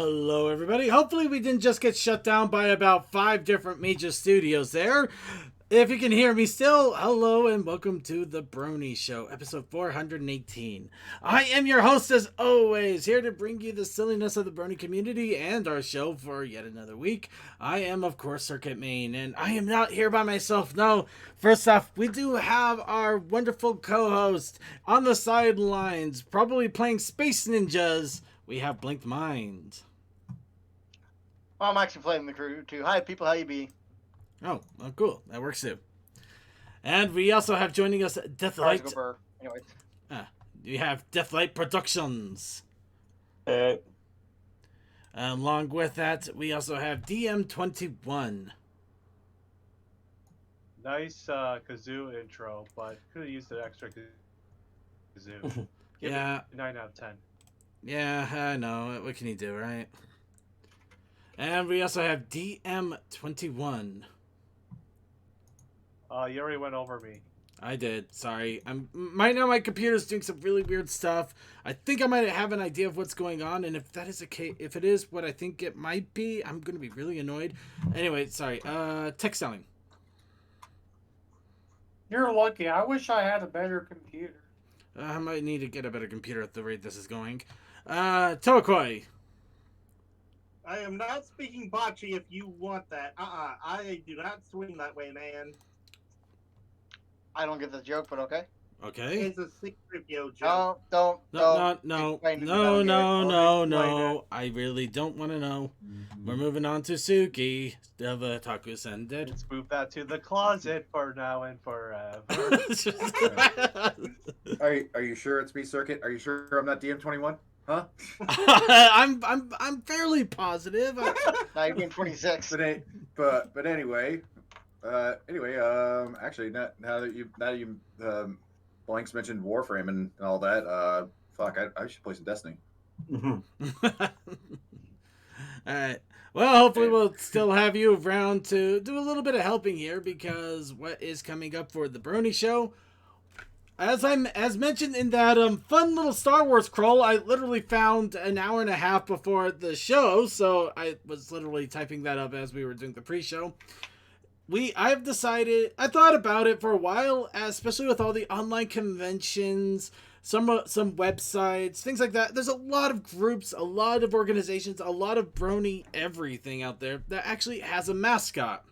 Hello, everybody. Hopefully we didn't just get shut down by about 5 different major studios there. If you can hear me still, hello and welcome to The Brony Show, episode 418. I am your host, as always, here to bring you the silliness of the Brony community and our show for yet another week. I am, of course, Circuit Main, and I am not here by myself, no. First off, we do have our wonderful co-host on the sidelines, probably playing Space Ninjas. We have Blinked Mind. Well, I'm actually playing the crew too. Hi, people. How you be? Oh, cool. That works too. And we also have joining us Deathlight. Anyways. We have Deathlight Productions. Hey. Along with that, we also have DM21. Nice kazoo intro, but could have used an extra kazoo. Yeah. 9 out of 10. Yeah, I know. What can you do, right? And we also have DM21. You already went over me. I did. Sorry. Right now my computer's doing some really weird stuff. I think I might have an idea of what's going on, and if that is the case, if it is what I think it might be, I'm going to be really annoyed. Anyway, sorry. Tech selling. You're lucky. I wish I had a better computer. I might need to get a better computer at the rate this is going. Tokoi. I am not speaking bocce if you want that. I do not swing that way, man. I don't get the joke, but okay. Okay. It's a secret yo joke. No. No. I really don't want to know. We're moving on to Suki, the Taku Sended. Let's move that to the closet for now and forever. Are you sure it's me, Circuit? Are you sure I'm not DM21? Huh? I'm fairly positive. Now you're being 26. But anyway, actually, now that you Blanks mentioned Warframe and all that, I should play some Destiny. All right. Well, hopefully we'll still have you around to do a little bit of helping here, because what is coming up for the Brony Show? As mentioned in that fun little Star Wars crawl, I literally found an hour and a half before the show, so I was literally typing that up as we were doing the pre-show. I've decided, I thought about it for a while, especially with all the online conventions, some websites, things like that. There's a lot of groups, a lot of organizations, a lot of Brony everything out there that actually has a mascot.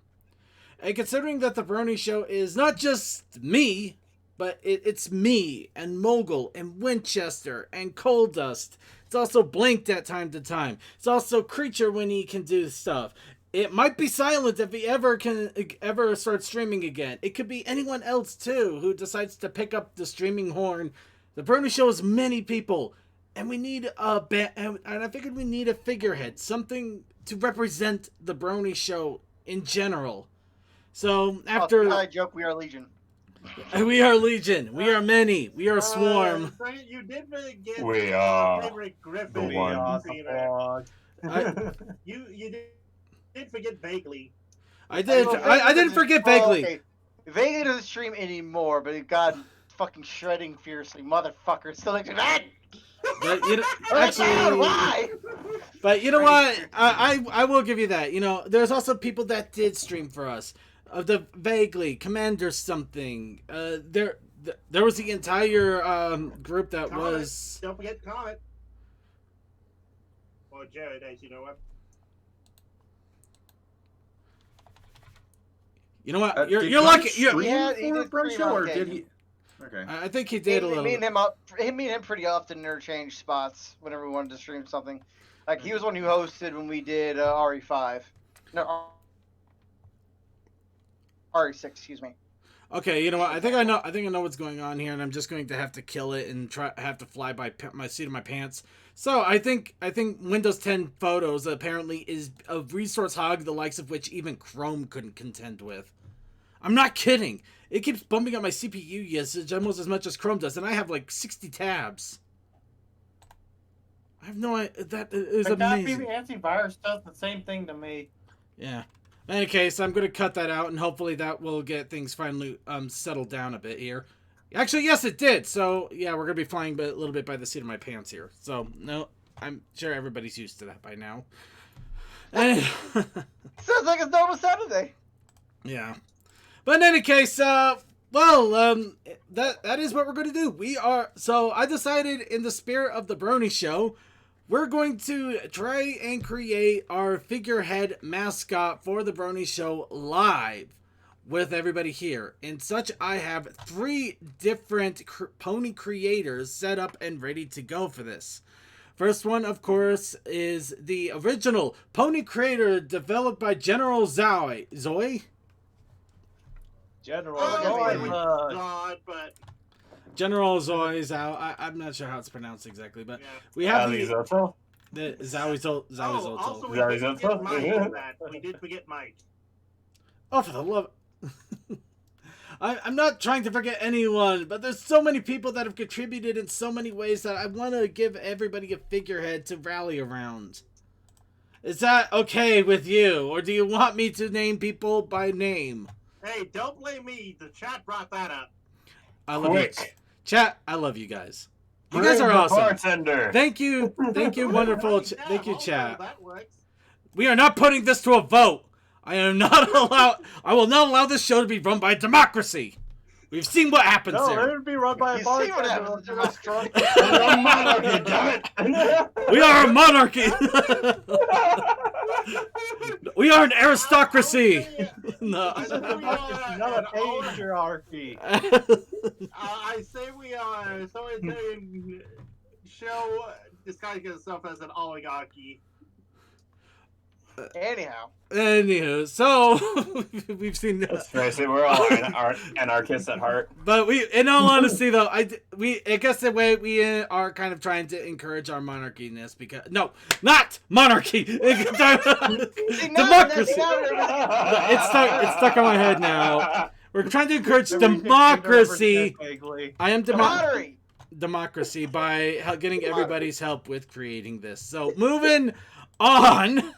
And considering that the Brony Show is not just me, but it's me and Mogul and Winchester and Coal Dust. It's also Blinked at time to time. It's also Creature when he can do stuff. It might be Silent if he ever start streaming again. It could be anyone else too who decides to pick up the streaming horn. The Brony Show is many people, and we need and I figured we need a figurehead, something to represent the Brony Show in general. So after I joke, we are Legion. We are Legion. We are many. We are Swarm. So you did forget We are favorite Griffin. the one. You did forget vaguely. I did. I didn't forget vaguely. Okay. Vaguely doesn't stream anymore, but it got fucking shredding fiercely, motherfucker. Still like that. But you know, Actually, why? But you know what? I will give you that. You know, there's also people that did stream for us. The vaguely Commander something. There was the entire group that Comet. was. Don't forget Comet. Or Jared, as you know what. You know what? Did You're lucky. Stream Yeah, he for did Brony stream Show, or on did Game. he? Okay. I think he did a little. Me and him pretty often interchange spots whenever we wanted to stream something. Like he was one who hosted when we did RE5. No, RE6. Excuse me. Okay, you know what? I think I know what's going on here, and I'm just going to have to kill it and have to fly by my seat of my pants. So I think Windows 10 Photos apparently is a resource hog, the likes of which even Chrome couldn't contend with. I'm not kidding. It keeps bumping up my CPU usage almost as much as Chrome does, and I have like 60 tabs. I have no idea. That is amazing. That antivirus does the same thing to me. Yeah. In any case, I'm going to cut that out, and hopefully that will get things finally settled down a bit here. Actually, yes, it did. So, yeah, we're going to be flying a little bit by the seat of my pants here. So, no, I'm sure everybody's used to that by now. And, Sounds like it's normal Saturday. yeah. But in any case, that is what we're going to do. So I decided, in the spirit of the Brony show, we're going to try and create our figurehead mascot for the Brony show live with everybody here. And such, I have 3 different pony creators set up and ready to go for this. First one, of course, is the original pony creator developed by General Zoe. Zoe? General. Oh, God, but General Zoe Zhao. I'm not sure how it's pronounced exactly, but yeah. we have Zoto? the Zoe Zol. Oh, also we Zoe did forget Zoto? Mike on that. We did forget Mike. Oh, for the love. I'm not trying to forget anyone, but there's so many people that have contributed in so many ways that I want to give everybody a figurehead to rally around. Is that okay with you, or do you want me to name people by name? Hey, don't blame me. The chat brought that up. I love you. Quick. Chat, I love you guys. You guys are awesome. Bartender. Thank you, wonderful. Yeah, Thank you, also, chat. That works. We are not putting this to a vote. I will not allow this show to be run by democracy. We've seen what happens No, it there. would be run by a You see what bartender happens at to the us. restaurant. You're monarchy, damn it. We are a monarchy. We are an aristocracy. No. I say we are Not an a patriarchy. I say we are authoritarian show disguising itself as an oligarchy. Anyhow, Anywho, so we've seen Let's face it, we're all anarchists at heart. but in all honesty, though, I guess the way we are kind of trying to encourage our monarchiness because not monarchy, democracy. It's stuck on my head now. We're trying to encourage democracy. I am camaraderie. democracy by getting everybody's help with creating this. So moving on.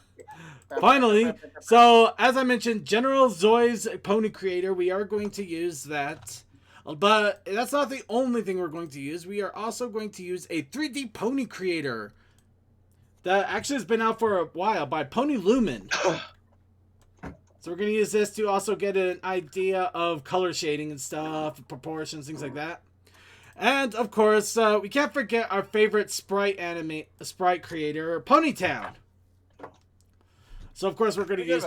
Finally, so as I mentioned, General Zoi's pony creator, we are going to use that. But that's not the only thing we're going to use. We are also going to use a 3D pony creator that actually has been out for a while by Pony Lumen. So we're going to use this to also get an idea of color shading and stuff, proportions, things like that. And of course, we can't forget our favorite sprite creator, Ponytown. So of course we're going to use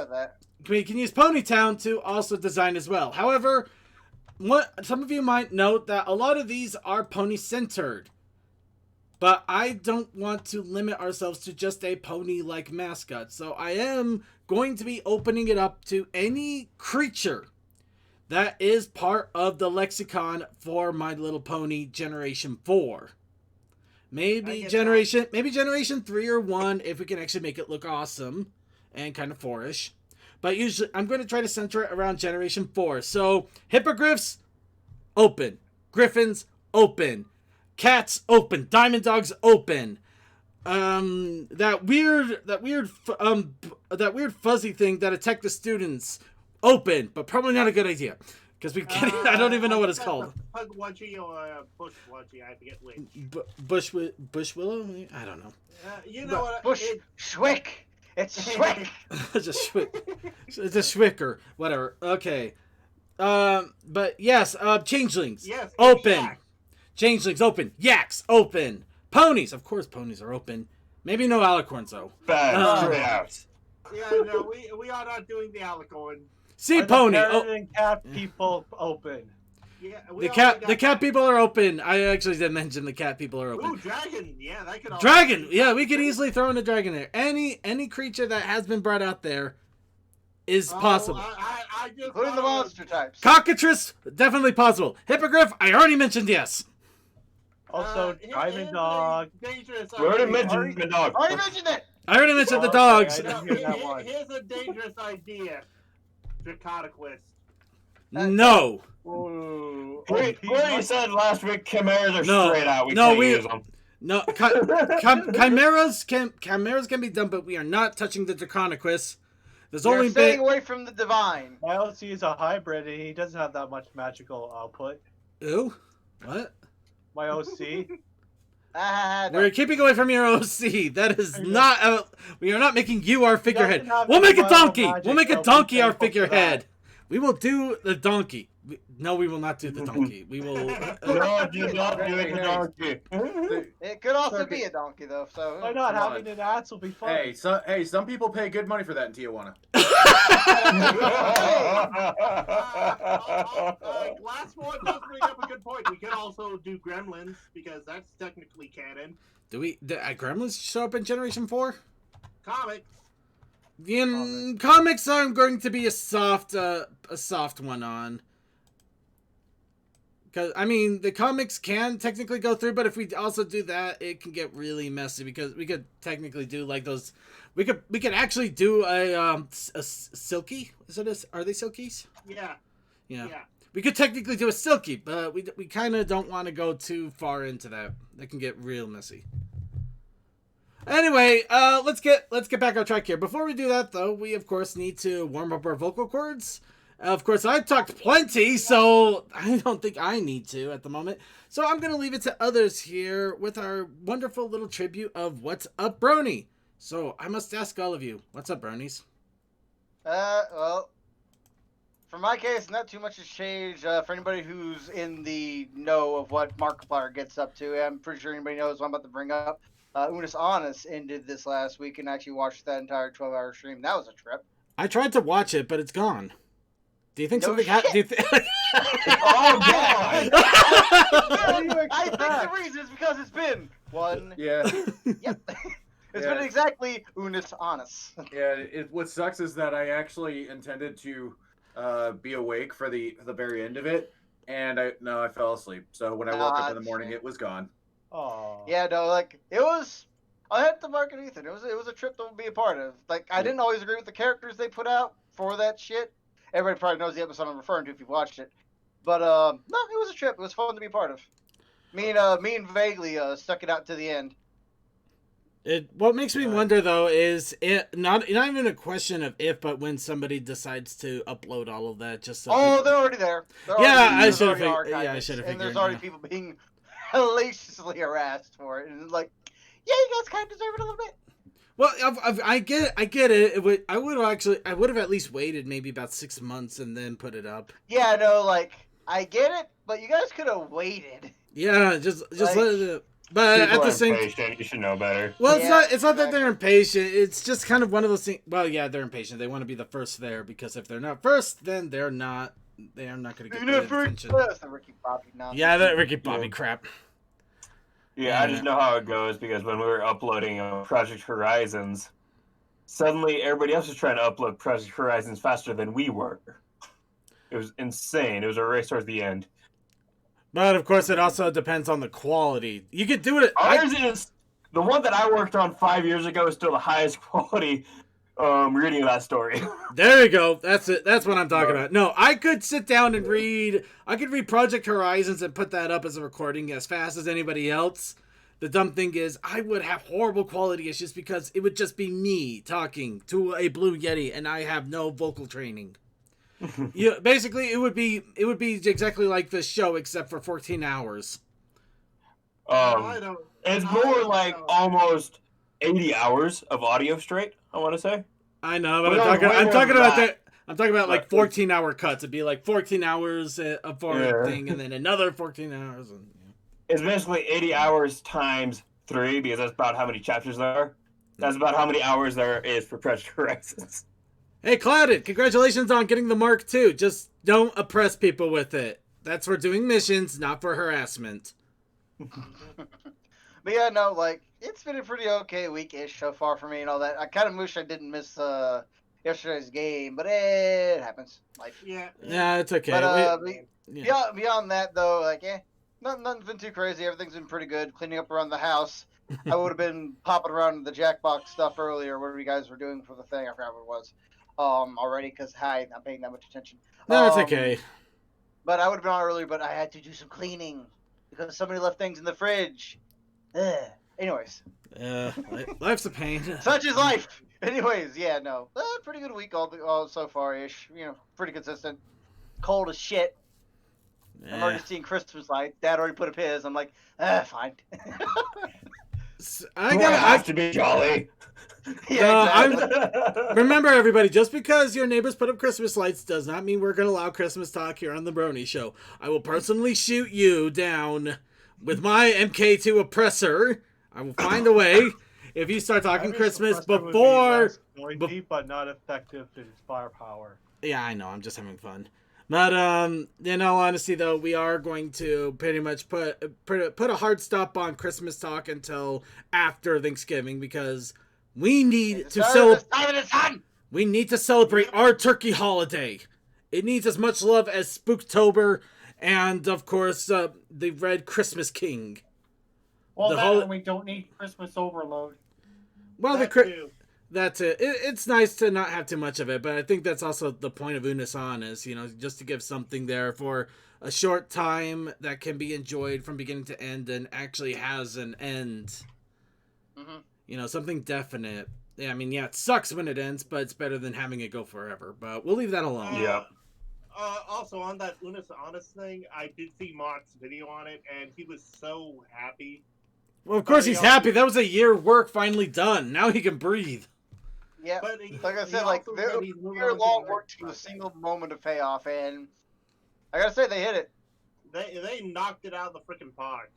we can use Ponytown to also design as well. However, some of you might note that a lot of these are pony centered. But I don't want to limit ourselves to just a pony-like mascot. So I am going to be opening it up to any creature that is part of the lexicon for My Little Pony Generation 4. Maybe Generation 3 or 1 if we can actually make it look awesome and kind of 4-ish. But usually I'm going to try to center it around Generation 4. So hippogriffs, open. Griffins, open. Cats, open. Diamond dogs, open. That weird fuzzy thing that attacked the students, open. But probably not a good idea. Because we can't, I don't even know what it's called. Pugwudgie or Bushwudgie, I forget which. Bushwillow? I don't know. You know what? Schwick. It's Schwick. It's a Schwick. It's a Schwicker. Whatever. Okay. But yes, changelings. Yes. Open. Yak. Changelings open. Yaks open. Ponies. Of course ponies are open. Maybe no alicorns though. Bad straight out. Yeah, no, we are not doing the alicorn. Sea pony. And cat people open. Yeah, the cat people are open. I actually did mention the cat people are open. Ooh, dragon. Yeah, that could. Dragon. Yeah, we could easily throw in a dragon there. Any creature that has been brought out there is possible. I just Including the monster types. Cockatrice, definitely possible. Hippogriff, I already mentioned yes. Also, diamond dog. Dangerous. We already mentioned the dog. Already mentioned it. I already mentioned the Okay, dogs. I didn't hear that one. Here's a dangerous idea. Draconiclist. No. Ooh. Brony said last week chimeras are No. straight out. We No, can't we- use them. No, chimeras can be done, but we are not touching the Draconiquist. There's You're only staying been away from the divine. My OC is a hybrid, and he doesn't have that much magical output. Ooh, what? My OC. We're keeping away from your OC. That is not. We are not making you our figurehead. Nothing We'll make a happened to my donkey. magic, We'll make a so be donkey our thankful for figurehead. that. We will do the donkey. No, we will not do the donkey. We will. No, do not do it, the donkey. It could also Okay. be a donkey though. So Why not? Come Having on. an ass will be fun. Hey, some people pay good money for that in Tijuana. Last one does bring up a good point. We could also do Gremlins because that's technically canon. Do Gremlins show up in Generation 4? Comics. In comics, I'm going to be a soft one on. Because I mean, the comics can technically go through, but if we also do that, it can get really messy. Because we could technically do like those. We could actually do a silky. Are they silkies? Yeah. Yeah. Yeah. We could technically do a silky, but we kind of don't want to go too far into that. That can get real messy. Anyway, let's get back on track here. Before we do that, though, we of course need to warm up our vocal cords. Of course, I've talked plenty, so I don't think I need to at the moment. So I'm gonna leave it to others here with our wonderful little tribute of What's Up, Brony. So I must ask all of you, what's up, Bronies? Well, for my case, not too much has changed. For anybody who's in the know of what Markiplier gets up to, I'm pretty sure anybody knows what I'm about to bring up. Unis Honest ended this last week and actually watched that entire 12-hour stream. That was a trip. I tried to watch it, but it's gone. Do you think No something shit. happened? Oh, God! I think the reason is because it's been one. Yeah. Yep. It's Yeah. been exactly Unis Honest. Yeah, what sucks is that I actually intended to be awake for the very end of it, and I fell asleep. So when I woke up in the morning, shame. it was gone. Oh. Yeah, no, like it was. I had to mark it, Ethan. It was a trip to be a part of. Like I didn't always agree with the characters they put out for that shit. Everybody probably knows the episode I'm referring to if you've watched it. But no, it was a trip. It was fun to be a part of. Me and Vaguely stuck it out to the end. What makes me wonder though is it not even a question of if, but when somebody decides to upload all of that. Just so people- They're already there. I there's should've already fig- yeah, I archives, should've And there's figured, already yeah. people being hellaciously harassed for it, and it's like, yeah, you guys kind of deserve it a little bit. Well, I get it. I would have at least waited maybe about 6 months and then put it up. Yeah, no, like I get it, but you guys could have waited. Yeah, just Like- let it. But People at the are same, impatient. You should know better. well, Yeah, it's not that exactly. they're impatient. It's just kind of one of those things. Well, yeah, they're impatient. They want to be the first there because if they're not first, then they're not going to get You're the very attention. close, the Ricky Bobby nonsense. Yeah, that Ricky Bobby crap. Yeah, I just know how it goes because when we were uploading Project Horizons, suddenly everybody else was trying to upload Project Horizons faster than we were. It was insane. It was a race towards the end. But of course, it also depends on the quality. You could do it. Ours is the one that I worked on 5 years ago is still the highest quality reading of that story. There you go. That's it. That's what I'm talking about. No, I could sit down and read. I could read Project Horizons and put that up as a recording as fast as anybody else. The dumb thing is, I would have horrible quality issues because it would just be me talking to a Blue Yeti, and I have no vocal training. Yeah, basically, it would be exactly like this show, except for 14 hours. I don't. It's I more don't like know. almost 80 hours of audio straight, I want to say. I know, but Well, I'm wait talking a about minute. that. I'm talking about like Right. 14-hour cuts. It'd be like 14 hours for Yeah. a thing, and then another 14 hours. And, It's basically 80 hours times 3 because that's about how many chapters there are. That's about how many hours there is for Project Horizons. Hey, Clouded, congratulations on getting the Mark II. Just don't oppress people with it. That's for doing missions, not for harassment. But yeah, no, like it's been a pretty okay week-ish so far for me and all that. I kind of wish I didn't miss yesterday's game, but it happens. Life. Yeah. Yeah, it's okay. But Yeah. beyond that though, like nothing's been too crazy. Everything's been pretty good. Cleaning up around the house. I would have been popping around the Jackbox stuff earlier. What you guys were doing for the thing? I forgot what it was. Already because hi, not paying that much attention. No, it's okay. But I would have been on earlier, but I had to do some cleaning because somebody left things in the fridge. Ugh. Anyways, Life's a pain. such is life. Anyways, yeah, no, pretty good week all so far ish. You know, pretty consistent. Cold as shit. I'm already seeing Christmas lights. Dad already put up his. I'm like, fine. I Do I have gotta. to be jolly? Yeah, No, exactly. Remember, everybody, just because your neighbors put up Christmas lights does not mean we're going to allow Christmas talk here on the Brony Show. I will personally shoot you down with my MK2 oppressor. I will find a way. If you start talking Irish Christmas suppressor would be before. less noisy, but not effective in its firepower. Yeah, I know. I'm just having fun. But in all honesty, though, we are going to pretty much put a hard stop on Christmas talk until after Thanksgiving because we need to celebrate. We need to celebrate our turkey holiday. It needs as much love as Spooktober and, of course, the Red Christmas King. Well, we don't need Christmas overload. Well, Too. that's it. It's nice to not have too much of it, but I think that's also the point of Unasan is, just to give something there for a short time that can be enjoyed from beginning to end and actually has an end. Mm-hmm. Something definite. Yeah, I mean, it sucks when it ends, but it's better than having it go forever. But we'll leave that alone. Yeah. Also, on that Unis Honest thing, I did see Mark's video on it, and he was so happy. Well, of course he's happy. That was a year work finally done. Now he can breathe. Yeah, But like I said, like their long work to a single moment of payoff, and I gotta say they hit it. They knocked it out of the freaking park.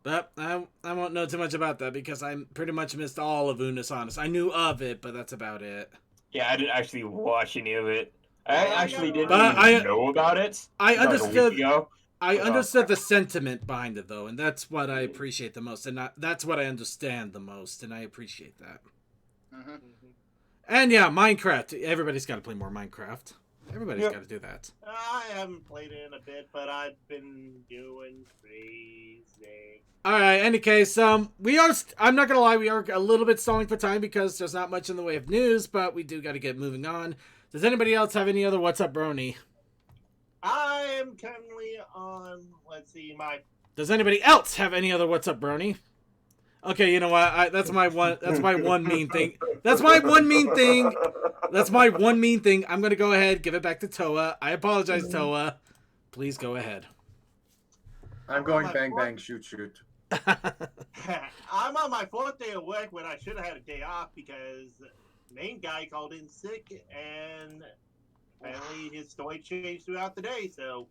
But I won't know too much about that because I pretty much missed all of Unis Honest. I knew of it, but that's about it. Yeah, I didn't actually watch any of it. I actually didn't But even know about it. I Like a understood. week ago. I understood the sentiment behind it, though, and that's what I appreciate the most, and that's what I understand the most, and I appreciate that. Mm-hmm. And yeah, Minecraft. Everybody's got to play more Minecraft. Everybody's got to do that. I haven't played it in a bit, but I've been doing crazy. All right. Any case, we are. I'm not gonna lie, we are a little bit stalling for time because there's not much in the way of news, but we do got to get moving on. Does anybody else have any other What's Up, Brony? I am currently on. Let's see, Does anybody else have any other What's Up, Brony? Okay, you know what? That's my one. That's my one mean thing. That's my one mean thing. That's my one mean thing. I'm gonna go ahead, give it back to Toa. I apologize, Toa. Please go ahead. I'm going bang bang shoot shoot. I'm on my 4th day of work when I should have had a day off because the main guy called in sick and apparently his story changed throughout the day. So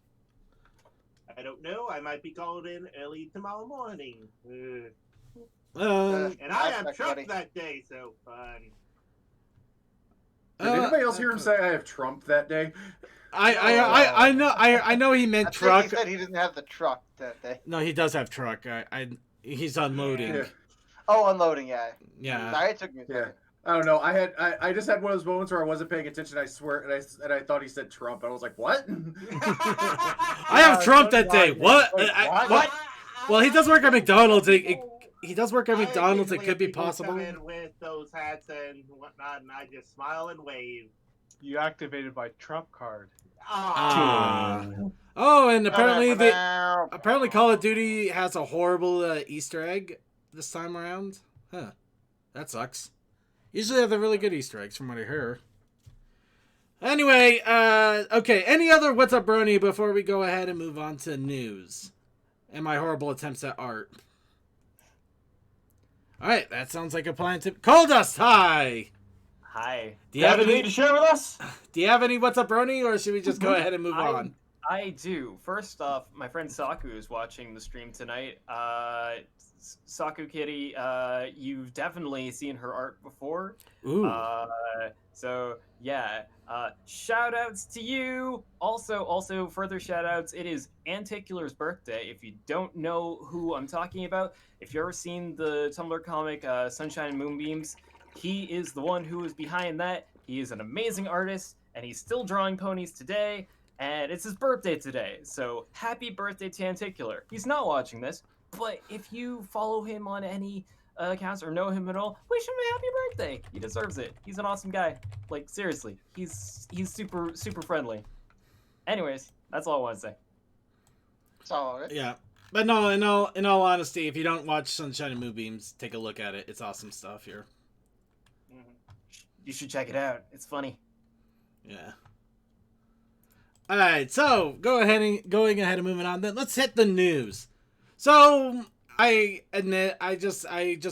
I don't know. I might be called in early tomorrow morning. And I have Trump that day, so fun. Did anybody else hear him say I have Trump that day? I know he meant truck. He said he didn't have the truck that day. No, he does have truck. He's unloading. Yeah. Oh, unloading, yeah. Yeah. Sorry, it took me a Yeah. second. I don't know. I just had one of those moments where I wasn't paying attention. I swear, and I thought he said Trump. And I was like, what? I have Trump that day. What? What? Well, he does work at McDonald's. He does work at McDonald's. It could be possible. Come in with those hats and whatnot, and I just smile and wave. You activated my Trump card. Oh, and apparently Call of Duty has a horrible Easter egg this time around. Huh. That sucks. Usually have the really good Easter eggs from what I hear. Anyway, okay. Any other What's Up, Brony before we go ahead and move on to news and my horrible attempts at art? All right, that sounds like a plan to Coldust. Hi. Hi. Do you have anything to share with us? Do you have any What's Up, Brony, or should we just go ahead and move on? I do. First off, my friend Saku is watching the stream tonight. Saku Kitty, you've definitely seen her art before. Ooh. So yeah. Shout outs to you. Also further shout outs. It is Anticular's birthday. If you don't know who I'm talking about, if you've ever seen the Tumblr comic Sunshine and Moonbeams, he is the one who is behind that. He is an amazing artist, and he's still drawing ponies today, and it's his birthday today. So happy birthday to Anticular. He's not watching this, but if you follow him on any accounts or know him at all, wish him a happy birthday. He deserves it. He's an awesome guy. Like, seriously, he's super friendly. Anyways, that's all I want to say. Solid. Yeah. But no, in all honesty, if you don't watch Sunshine and Moonbeams, take a look at it. It's awesome stuff here. You should check it out. It's funny. Yeah. All right, so going ahead and moving on. Then let's hit the news. So I admit I just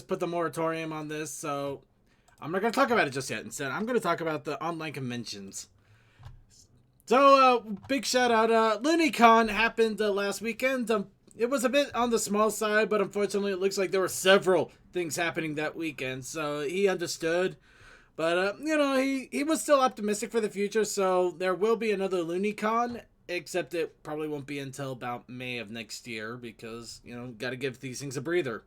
put the moratorium on this, so I'm not gonna talk about it just yet. Instead, I'm gonna talk about the online conventions. So big shout out, LooneyCon happened last weekend. It was a bit on the small side, but unfortunately, it looks like there were several things happening that weekend. So he understood. But, he was still optimistic for the future, so there will be another LooneyCon, except it probably won't be until about May of next year, because, got to give these things a breather.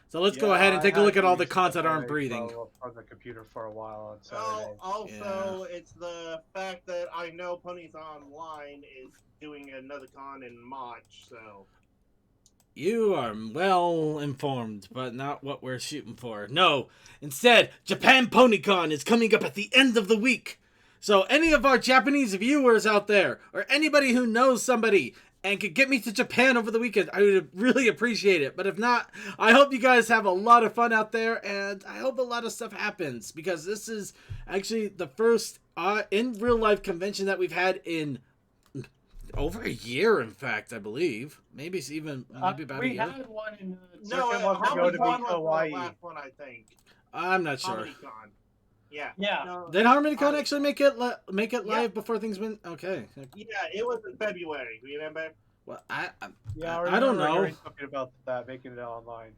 So let's go ahead and take a look at all the cons that aren't breathing. On the computer for a while on Oh, Saturday. also, it's the fact that I know Ponies Online is doing another con in March, so. You are well informed, but not what we're shooting for. No, instead, Japan PonyCon is coming up at the end of the week. So any of our Japanese viewers out there, or anybody who knows somebody and could get me to Japan over the weekend, I would really appreciate it. But if not, I hope you guys have a lot of fun out there, and I hope a lot of stuff happens, because this is actually the first in real life convention that we've had in over a year, in fact, I believe. Maybe it's even about a year. We had one in No, HarmonyCon was the last one, I think. I'm not sure. HarmonyCon. Yeah. Yeah. No, Did HarmonyCon actually make it live before things went? Okay. yeah, it was in February. Remember? Well, Yeah, I don't know. hearing something about that, making it online.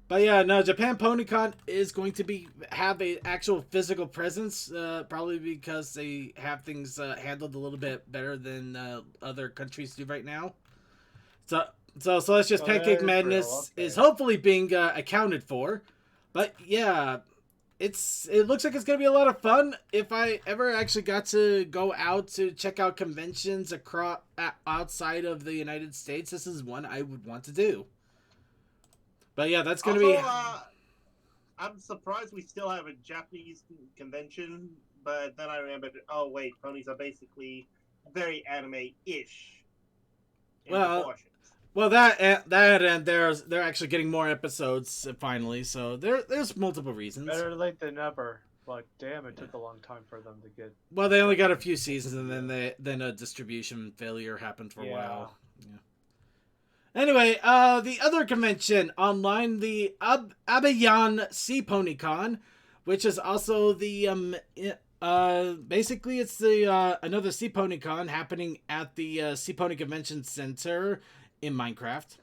But yeah, no, Japan PonyCon is going to have a actual physical presence, probably because they have things handled a little bit better than other countries do right now. So let's just Pancake Madness is hopefully being accounted for. But yeah, it looks like it's gonna be a lot of fun. If I ever actually got to go out to check out conventions outside of the United States, this is one I would want to do. But yeah, that's going to be... I'm surprised we still have a Japanese convention, but then I remembered, oh wait, ponies are basically very anime-ish. Well, that and they're actually getting more episodes finally, so there's multiple reasons. Better late than never. But damn, it took a long time for them to get... Well, they only got a few seasons, and then a distribution failure happened for a while. Yeah. Anyway, the other convention online, the Abayan Sea Pony Con, which is also the basically it's the another Sea Pony Con happening at the Sea Pony Convention Center in Minecraft.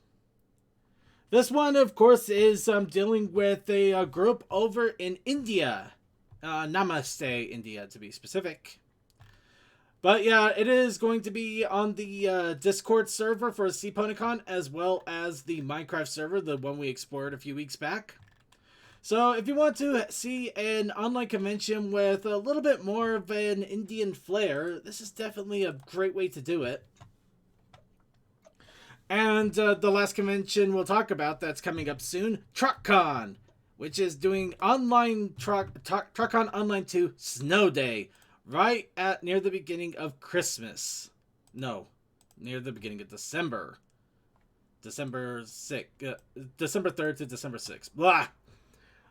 This one, of course, is dealing with a group over in India, Namaste, India, to be specific. But yeah, it is going to be on the Discord server for CPonyCon, as well as the Minecraft server, the one we explored a few weeks back. So if you want to see an online convention with a little bit more of an Indian flair, this is definitely a great way to do it. And the last convention we'll talk about that's coming up soon, TruckCon, which is doing online TruckCon Online 2 Snow Day. Right at near the beginning of Christmas. No, near the beginning of December. December 6th. December 3rd to December 6th. Blah!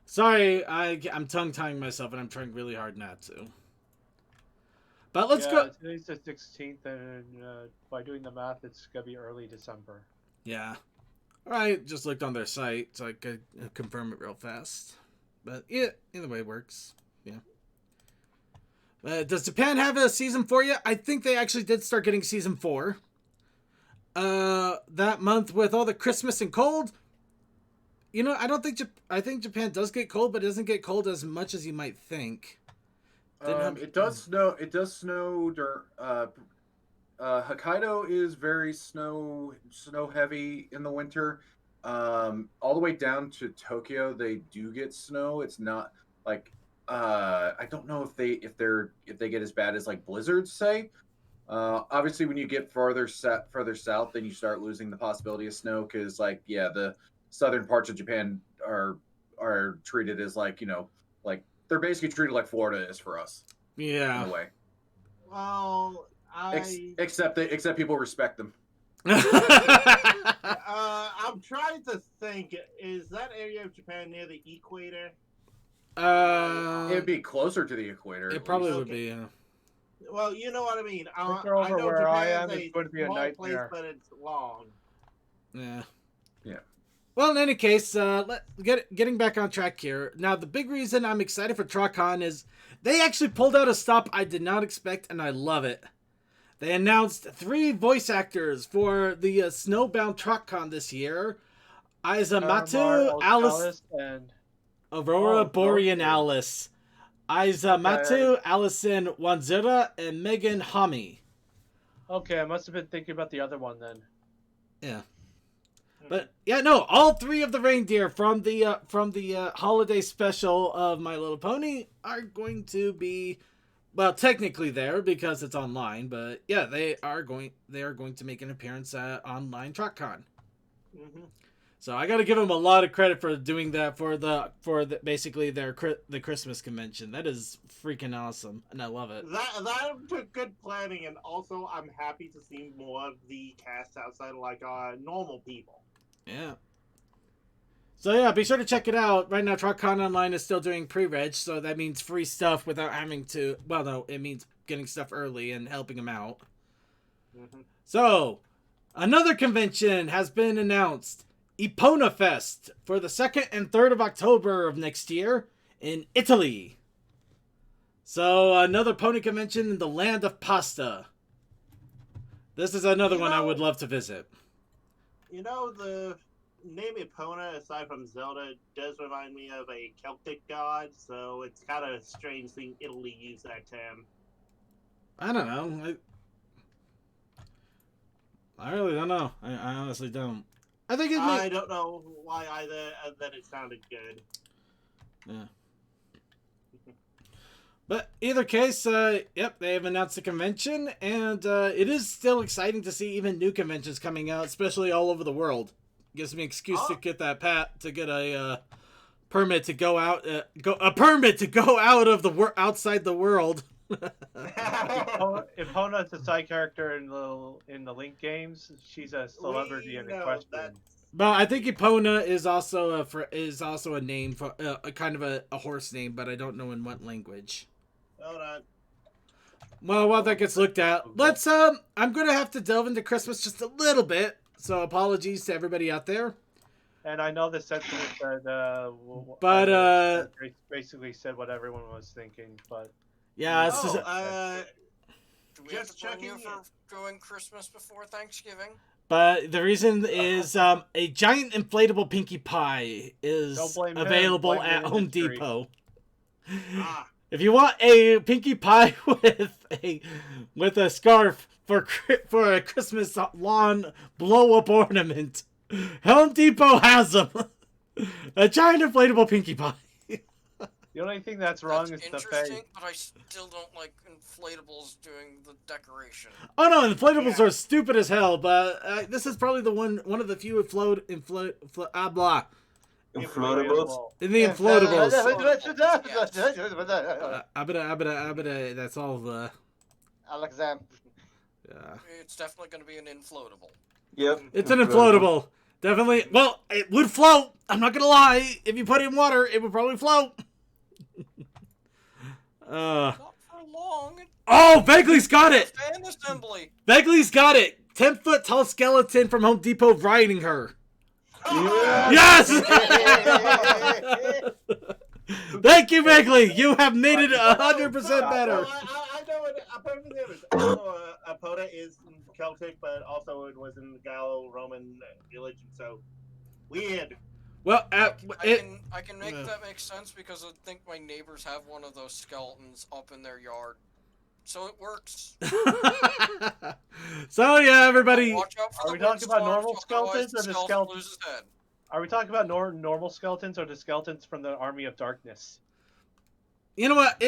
Sorry, I'm tongue-tying myself and I'm trying really hard not to. But let's go. Today's the 16th, and by doing the math, it's going to be early December. Yeah. I just looked on their site so I could confirm it real fast. But yeah, either way works. Yeah. Does Japan have a season 4 yet? I think they actually did start getting season 4. That month with all the Christmas and cold. You know, I think Japan does get cold, but it doesn't get cold as much as you might think. It does snow. It does snow. Hokkaido is very snow heavy in the winter. All the way down to Tokyo, they do get snow. It's not like. I don't know if they get as bad as like blizzards say. Obviously, when you get further south, then you start losing the possibility of snow because the southern parts of Japan are treated as like they're basically treated like Florida is for us. Yeah. In a way. Well, except people respect them. I'm trying to think. Is that area of Japan near the equator? It'd be closer to the equator. It probably would be. Yeah. Well, you know what I mean. Winter I over know where I Japan's am is going to be a small nightmare. place, but it's long. Yeah. Yeah. Well, in any case, getting back on track here. Now, the big reason I'm excited for TrotCon is they actually pulled out a stop I did not expect, and I love it. They announced 3 voice actors for the Snowbound TrotCon this year. Aizamatsu, Alice, and Aurora Oh, Borealis. Aizamatsu, Allison Wanzura, and Megan Hami. okay, I must have been thinking about the other one then. Yeah. But yeah, no, all 3 of the reindeer from the holiday special of My Little Pony are going to be, well, technically there because it's online, but yeah, they are going to make an appearance at online TrotCon. Mm-hmm. So I got to give them a lot of credit for doing that for basically the Christmas convention. That is freaking awesome, and I love it. That took good planning, and also I'm happy to see more of the cast outside of like normal people. Yeah. So yeah, be sure to check it out. Right now, TrotCon Online is still doing pre-reg, so that means free stuff without having to. Well, no, it means getting stuff early and helping them out. Mm-hmm. So, another convention has been announced: Epona Fest for the 2nd and 3rd of October of next year in Italy. So, another pony convention in the land of pasta. This is another one I would love to visit. You know, the name Epona, aside from Zelda, does remind me of a Celtic god, so it's kind of strange seeing Italy use that term. I don't know. I really don't know. I honestly don't. I think I don't know why either, and then it sounded good. Yeah. But either case, yep, they have announced the convention, and it is still exciting to see even new conventions coming out, especially all over the world. Gives me an excuse to get to get a permit to go out, outside the world. Epona's a side character in the Link games. She's a celebrity in question. But I think Epona is also a name for a kind of a horse name, but I don't know in what language. Hold on. Well, while that gets looked at, let's I'm gonna have to delve into Christmas just a little bit, so apologies to everybody out there. And I know the sentiment that but basically said what everyone was thinking, but yeah, it's do we have to blame you for doing Christmas before Thanksgiving? But the reason is a giant inflatable Pinkie Pie is available at Home Depot. If you want a Pinkie Pie with a scarf for a Christmas lawn blow up ornament, Home Depot has them. A giant inflatable Pinkie Pie. The only thing that's wrong is the face. But I still don't like inflatables doing the decoration. Oh no, inflatables are stupid as hell. But this is probably one of the few inflatables. In the inflatables. That's all the. Alexam. Yeah. It's definitely going to be an inflatable. Yep. It's an inflatable. Definitely. Well, it would float. I'm not gonna lie. If you put it in water, it would probably float. Not for long. Oh, Begley's got it. Fan assembly. Begley's got it. 10-foot tall skeleton from Home Depot riding her. Yes! Thank you, Begley. You have made it 100% better. I know what a perfect image. Also, Epona is Celtic, but also it was in the Gallo-Roman religion, so weird. Well, I can make that make sense because I think my neighbors have one of those skeletons up in their yard. So it works. So yeah, everybody. Watch out for Are we talking about normal skeletons or the skeleton lose his head? Are we talking about normal skeletons or the skeletons from the Army of Darkness? You know what?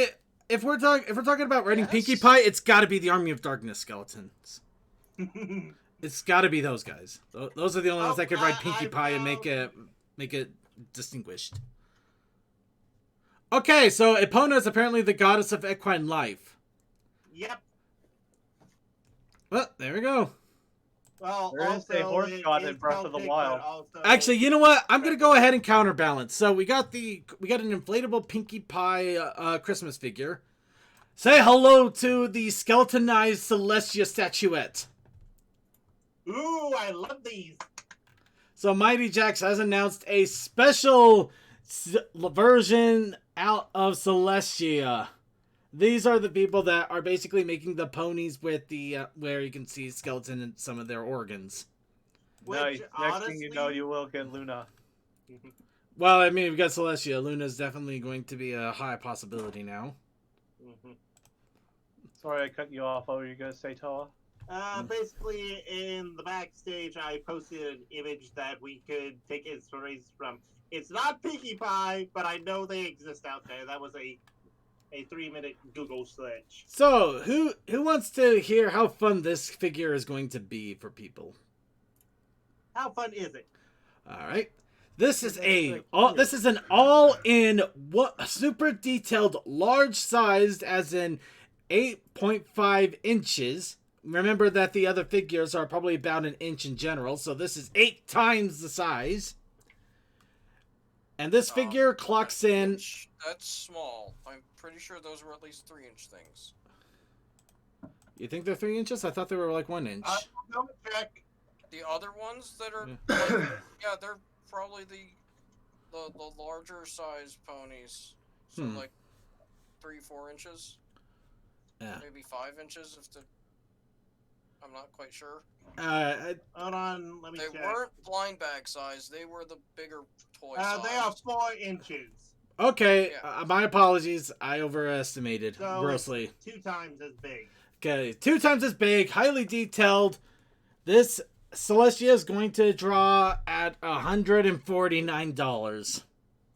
If we're talking about riding Pinkie Pie, it's got to be the Army of Darkness skeletons. It's got to be those guys. Those are the only ones that could ride Pinkie Pie and make it distinguished. Okay, so Epona is apparently the goddess of equine life. Yep. Well, there we go. Well, there is a horse god in Breath of the Wild. Actually, you know what? I'm gonna go ahead and counterbalance. So we got an inflatable Pinkie Pie Christmas figure. Say hello to the skeletonized Celestia statuette. Ooh, I love these. So Mighty Jax has announced a special version out of Celestia. These are the people that are basically making the ponies with the where you can see skeleton and some of their organs. Nice. Which, Next thing you know, honestly- you will get Luna. Well, I mean, we've got Celestia. Luna's definitely going to be a high possibility now. Sorry I cut you off. What were you gonna say, Toa? Basically, in the backstage, I posted an image that we could take inspiration from. It's not Pinkie Pie, but I know they exist out there. That was a 3-minute Google search. So, who wants to hear how fun this figure is going to be for people? How fun is it? All right. This is an all-in super detailed, large-sized, as in 8.5 inches. Remember that the other figures are probably about an inch in general, so this is 8 times the size. And this figure clocks in. That's small. I'm pretty sure those were at least 3-inch things. You think they're 3 inches? I thought they were like 1 inch. Don't check. The other ones that are, yeah, they're probably the larger size ponies. So like 3-4 inches. Yeah. Maybe 5 inches if the. I'm not quite sure. Hold on, let me They check. weren't blind bag size. They were the bigger toy size. They are 4 inches. Okay, Yeah. my apologies. I overestimated So grossly. it's 2 times as big. Okay, 2 times as big, highly detailed. This Celestia is going to draw at $149.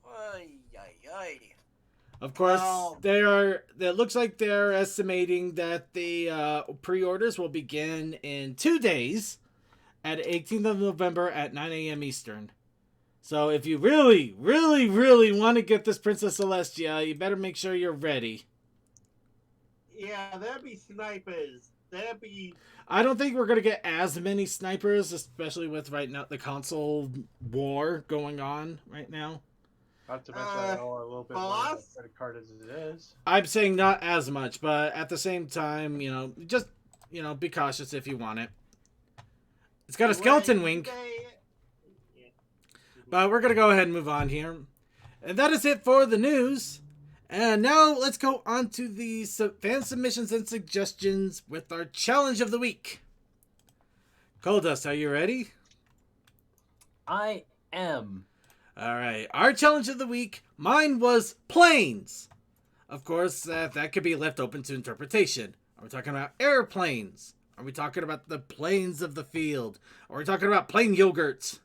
Ay, ay, ay. Of course, Wow. it looks like they're estimating that the pre-orders will begin in 2 days at 18th of November at 9 a.m. Eastern. So if you really, really, really want to get this Princess Celestia, you better make sure you're ready. Yeah, there'd be snipers. There'd be. I don't think we're going to get as many snipers, especially with right now the console war going on right now. Not to mention I know a little bit more about boss? credit card as it is. I'm saying not as much, but at the same time, just, be cautious if you want it. It's got a skeleton wing, but we're going to go ahead and move on here. And that is it for the news. And now let's go on to the fan submissions and suggestions with our challenge of the week. Coldust, are you ready? I am. All right. Our challenge of the week, mine was planes. Of course, that could be left open to interpretation. Are we talking about airplanes? Are we talking about the planes of the field? Are we talking about plain yogurts?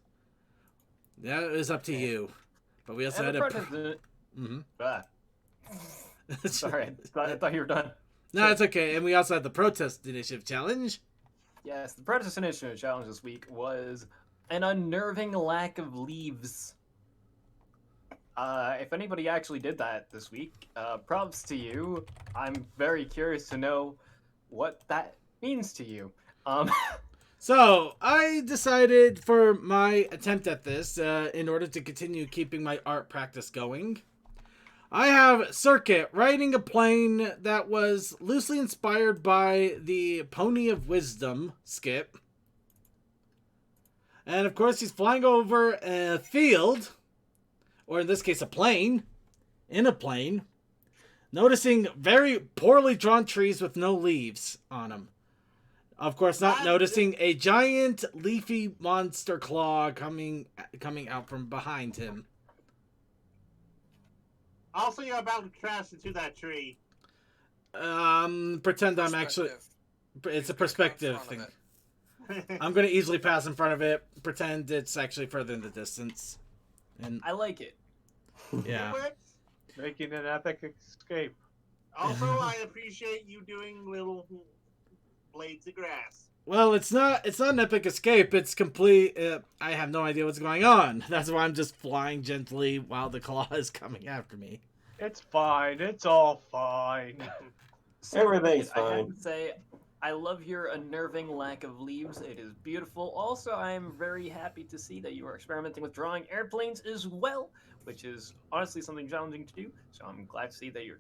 That is up to you. But we also had a... Sorry, I thought you were done. No, it's okay. And we also had the protest initiative challenge. Yes, the protest initiative challenge this week was an unnerving lack of leaves. If anybody actually did that this week, props to you. I'm very curious to know what that means to you. So, I decided for my attempt at this, in order to continue keeping my art practice going, I have Circuit riding a plane that was loosely inspired by the Pony of Wisdom skip. And of course, he's flying over a field, or in this case, a plane, in a plane, noticing very poorly drawn trees with no leaves on them. Of course, not noticing a giant leafy monster claw coming out from behind him. Also, you're about to crash into that tree. Pretend I'm actually... It's a perspective thing. I'm going to easily pass in front of it, pretend it's actually further in the distance. And I like it. yeah. Making an epic escape. Also, I appreciate you doing little blades of grass. Well, it's not an epic escape. It's complete. I have no idea what's going on. That's why I'm just flying gently while the claw is coming after me. It's fine. It's all fine. Everything's I have fine. to say, I love your unnerving lack of leaves. It is beautiful. Also, I am very happy to see that you are experimenting with drawing airplanes as well, which is honestly something challenging to do. So I'm glad to see that you're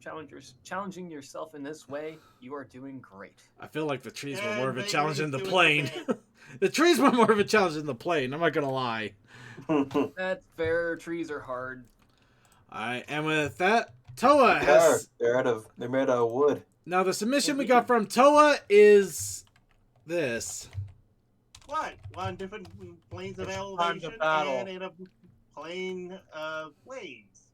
challenging yourself in this way. You are doing great. I feel like the trees were And more of a Bakery's challenge than the doing plane. okay. The trees were more of a challenge than the plane. I'm not gonna lie. That's fair. Trees are hard. Alright, and with that, Toa has... They're made out of wood. Now, the submission we got from Toa is this. What? One different planes of It's time to elevation battle. and in a plane of waves.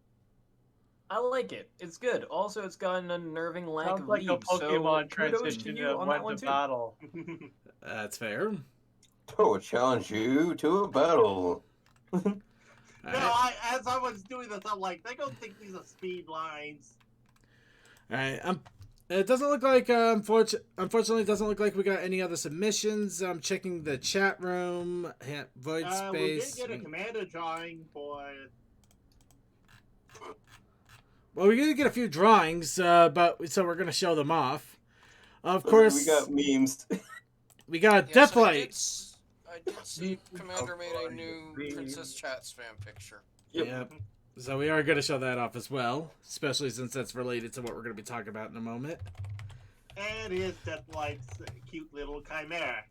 I like it. It's good. Also, it's got an unnerving lack Sounds of like a leaves. So Pokemon kudos transition to you that on that went one to too. battle. That's fair. To challenge you to a battle. No, as I was doing this, I'm like, they don't think these are speed lines. Alright, it doesn't look like, unfortunately, it doesn't look like we got any other submissions. I'm checking the chat room, void We did space. get a commander drawing for. Well, we did get a few drawings, but so we're gonna show them off. Of course, We got memes. we got Yes, Deathlight. I did see Commander made a new Princess Chat spam picture. Yep. So we are gonna show that off as well, especially since that's related to what we're gonna be talking about in a moment. And here's Deathlight's cute little chimera.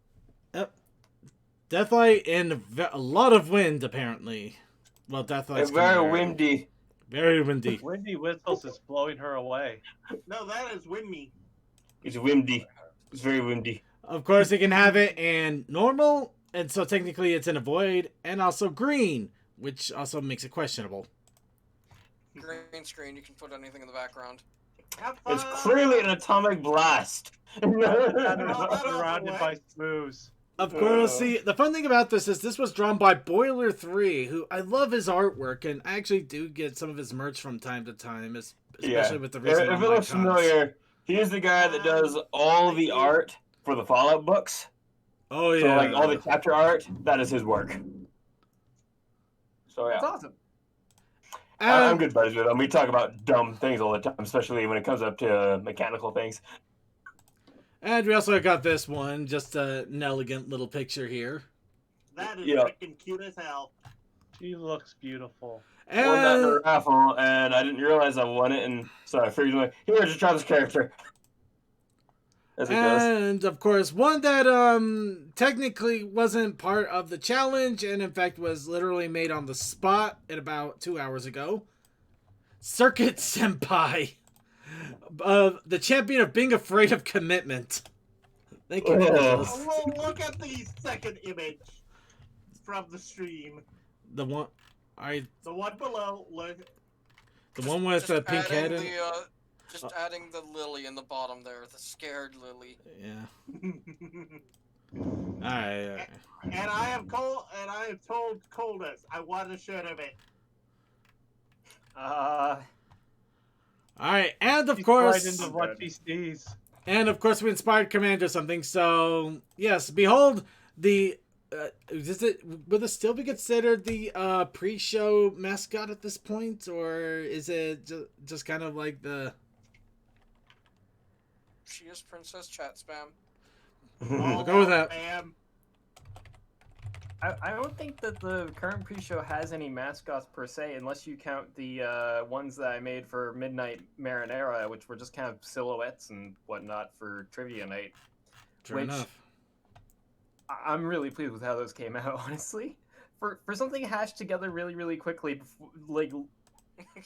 Yep. Deathlight and a lot of wind, apparently. Well, Deathlight's It's very chimera. windy. Very windy. Windy Whistles is blowing her away. No, that is Winmy. It's windy. It's very windy. Of course, you can have it in normal, and so technically it's in a void, and also green, which also makes it questionable. Green screen, you can put anything in the background. Have fun. It's clearly an atomic blast. Surrounded by smooths. Of course, see, the fun thing about this was drawn by Boiler3, who I love his artwork, and I actually do get some of his merch from time to time, especially with the recent If it online looks cons. familiar, he's the guy that does all the art for the Fallout books. Oh, yeah. So, like, all the chapter art, that is his work. So, yeah. That's awesome. I'm good buddies with him. We talk about dumb things all the time, especially when it comes up to mechanical things. And we also got this one, just an elegant little picture here. That is Yeah. freaking cute as hell. She looks beautiful. Won that in a And, raffle, and I didn't realize I won it, and so I figured, like, here, just try this character. As it goes. and of course, one that technically wasn't part of the challenge, and in fact was literally made on the spot at about 2 hours ago. Circuit Senpai. The champion of being afraid of commitment. Thank you, Oh. Nicholas. Oh, look at the second image from the stream. The one, The one below, look. the one with the pink head. adding In, the, just adding the lily in the bottom there, the scared lily. yeah. Alright. And I have told Coldus I want a shirt of it. Alright, and of She's course, right into what she sees. we inspired Commander something. So yes, behold the. Will this still be considered the pre-show mascot at this point, or is it just kind of like the? She is Princess Chat spam. We'll go with that. Bam. I don't think that the current pre-show has any mascots per se, unless you count the ones that I made for Midnight Marinara, which were just kind of silhouettes and whatnot for trivia night. True Which- enough. I'm really pleased with how those came out, honestly. For something hashed together really, really quickly, before, like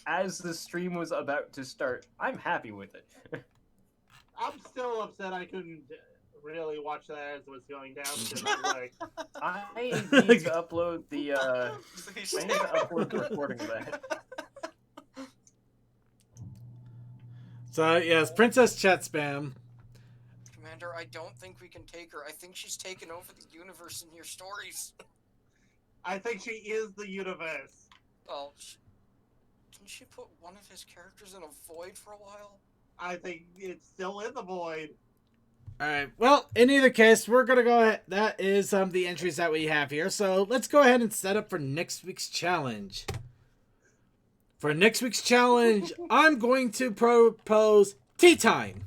as the stream was about to start, I'm happy with it. I'm still upset I couldn't really watch that as it was going down. Because I'm like, I need to upload the I need to upload the recording of that. So yes, Princess Chat Spam. Commander, I don't think we can take her. I think she's taken over the universe in your stories. I think she is the universe. Well, didn't she put one of his characters in a void for a while? I think it's still in the void. All right. Well, in either case, we're gonna go ahead. That is the entries that we have here. So let's go ahead and set up for next week's challenge. For next week's challenge, I'm going to propose tea time.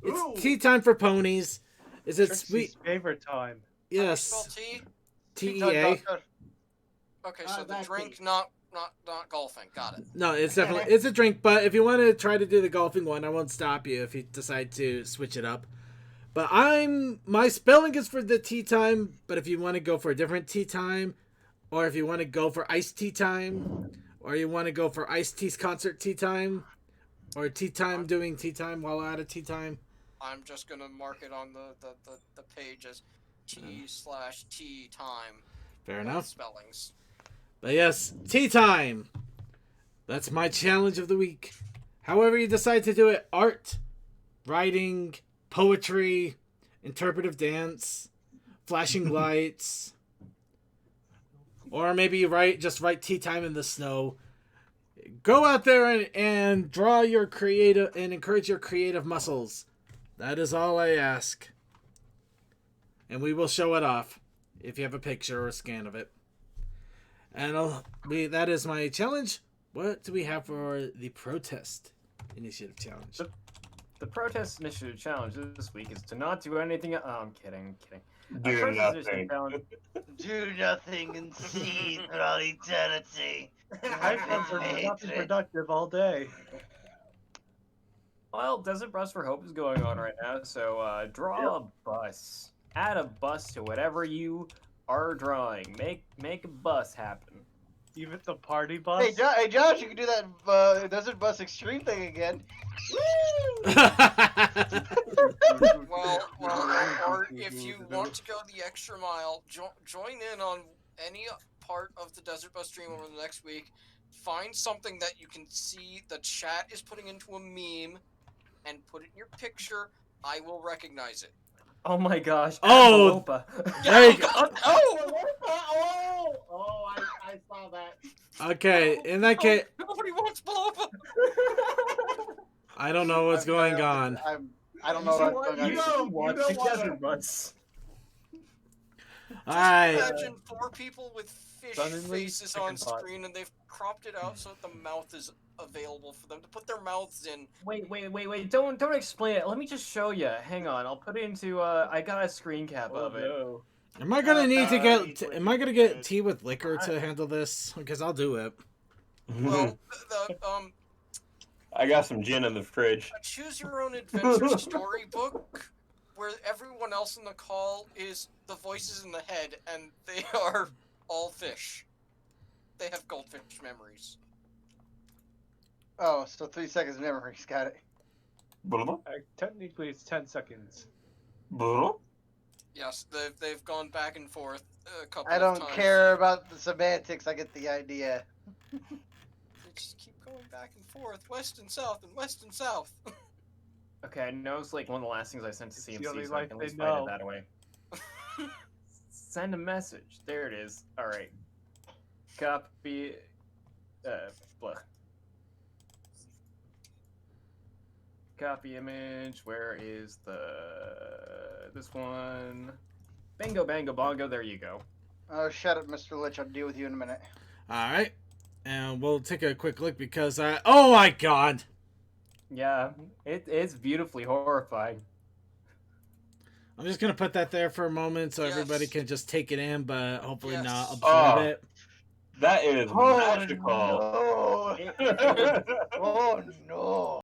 Ooh. It's tea time for ponies. Is it Trixie's sweet? favorite time. Spell Yes. T? TEA. Okay, so the that drink, tea. not golfing. Got it. No, it's definitely it's a drink. But if you want to try to do the golfing one, I won't stop you if you decide to switch it up. But my spelling is for the tea time. But if you want to go for a different tea time, or if you want to go for iced tea time, or you want to go for iced tea's concert tea time, or tea time doing tea time while at a tea time. I'm just gonna mark it on the page as T/T time. Fair enough. Spellings. But yes, tea time. That's my challenge of the week. However you decide to do it, art, writing, poetry, interpretive dance, flashing lights, or maybe you just write tea time in the snow. Go out there and draw your creative and encourage your creative muscles. That is all I ask. And we will show it off if you have a picture or a scan of it. And that is my challenge. What do we have for the protest initiative challenge? The protest initiative challenge this week is to not do anything. Oh, I'm kidding. Do Protest nothing. initiative challenge- Do nothing and see for all eternity. I've been nothing productive all day. Well, Desert Bus for Hope is going on right now, so draw a bus. Add a bus to whatever you are drawing. Make a bus happen. Even the party bus. Hey, Josh, you can do that Desert Bus Extreme thing again. Well, or if you want to go the extra mile, join in on any part of the Desert Bus stream over the next week. Find something that you can see the chat is putting into a meme, and put it in your picture. I will recognize it. Oh my gosh. Oh! Envelopa. There you go. I saw that. Okay, in that case, Nobody wants Blopa. I don't know what's going on. I don't know what's going on. You don't Watch want the to- Desert Bus. Alright. Imagine 4 people with fish Suddenly, faces on chicken pot. screen, and they've cropped it out so that the mouth is available for them to put their mouths in. Wait. Don't explain it. Let me just show you. Hang on. I'll put it into I got a screen cap Oh of it. no. Am I gonna need to get? easily. Am I gonna get tea with liquor to handle this? Because I'll do it. Well, I got some gin in the fridge. a choose your own adventure storybook where everyone else in the call is the voices in the head, and they are all fish. They have goldfish memories. Oh, so 3 seconds memories. Got it. Technically, it's 10 seconds. Yes, they've gone back and forth a couple I of don't times. care about the semantics. I get the idea. They just keep going back and forth, west and south, and west and south. Okay, I know it's like one of the last things I sent to It's the CMC, only so I life can at they least find know. it that way. Send a message. There it is. Alright. Copy. Blah. Copy image. Where is this one? Bingo, bango, bongo. There you go. Oh, shut up, Mr. Lich. I'll deal with you in a minute. All right, and we'll take a quick look because oh my god! Yeah, it's beautifully horrifying. I'm just gonna put that there for a moment so Yes. everybody can just take it in, but hopefully Yes. not absorb Oh. it. That is Oh, magical. no. Oh, no.